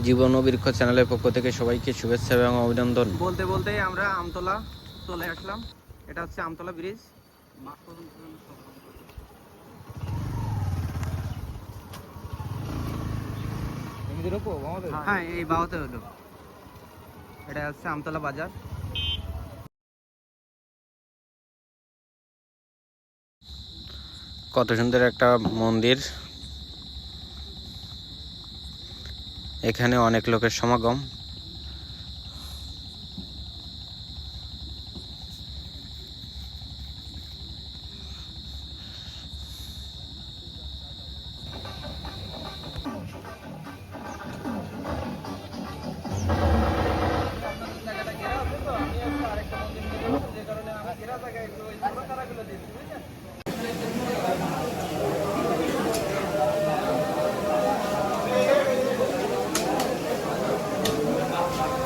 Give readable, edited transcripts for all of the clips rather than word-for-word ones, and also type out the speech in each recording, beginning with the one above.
জীবন ও বৃক্ষ চ্যানেলের পক্ষ থেকে সবাইকে শুভেচ্ছা এবং অভিনন্দন। বলতে বলতেই আমরা আমতলা চলে আসলাম। এটা হচ্ছে আমতলা ব্রিজ। হ্যাঁ, এই বাহুতে হলো। এটা হচ্ছে আমতলা বাজার। কত সুন্দর একটা মন্দির, এখানে অনেক লোকের সমাগম।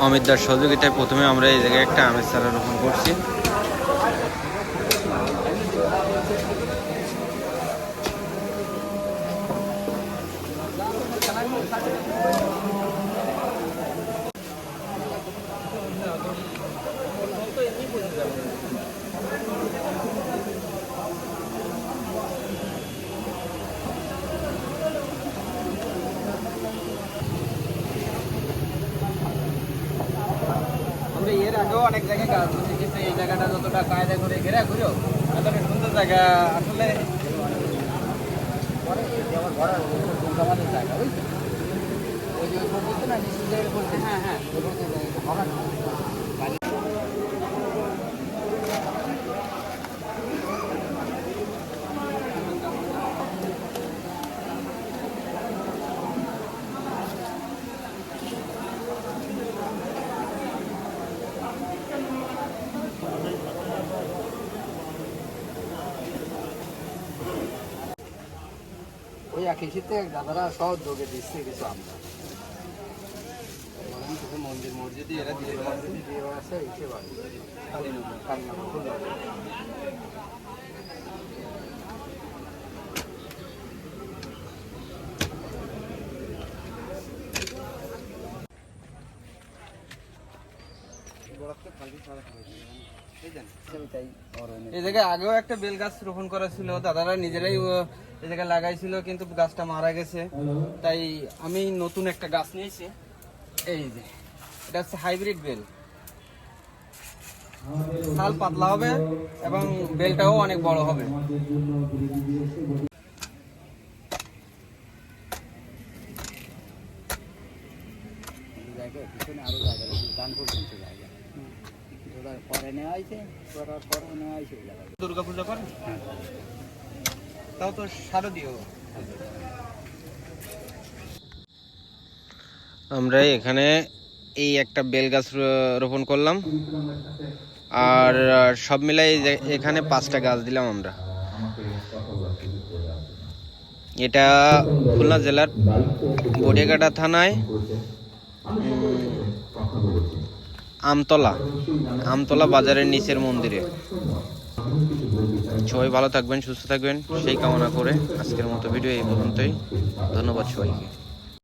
অমিত দার সহযোগিতায় প্রথমে আমরা এই জায়গায় একটা আমের চারা রোপণ করছি। আমরা এর আগেও অনেক জায়গায় গাছ বসে, কিন্তু এই জায়গাটা যতটা কায়দা করে ঘেরা করিও এতটা সুন্দর জায়গা আসলে আমাদের জায়গা, বুঝলি? ওই যে বলছে না নিচু জায়গায় বলছে, হ্যাঁ হ্যাঁ ওই একই শীতে দাদারা সব যোগে দিচ্ছে কিছু আমরা কিছু মন্দির মসজিদই এরা দিয়ে দিয়ে আছে কালীনগর এই জায়গায় আগেও একটা বেল গাছ রোপণ করা ছিল, দাদারা নিজেরাই এই জায়গায় লাগাইছিল, কিন্তু গাছটা মারা গেছে। তাই আমি নতুন একটা গাছ নিয়েছি। এই যে এটা হচ্ছে হাইব্রিড বেল, ছাল পাতলা হবে এবং বেলটাও অনেক বড় হবে। আরো জায়গা দান করছেন জায়গা পরে নেওয়া হয়েছে, পরে নেওয়া হয়েছে। দুর্গা পূজা করেন? তাও তো শারদীয়। আমরা এখানে এই একটা বেল গাছ রোপণ করলাম, আর সব মিলাই এখানে 5টা গাছ দিলাম আমরা। এটা খুলনা জেলার বড়িয়াঘাটা থানায় আমতলা বাজারের নিচের মন্দিরে। সবাই ভালো থাকবেন, সুস্থ থাকবেন সেই কামনা করে আজকের মতো ভিডিও এই পর্যন্তই। ধন্যবাদ সবাইকে।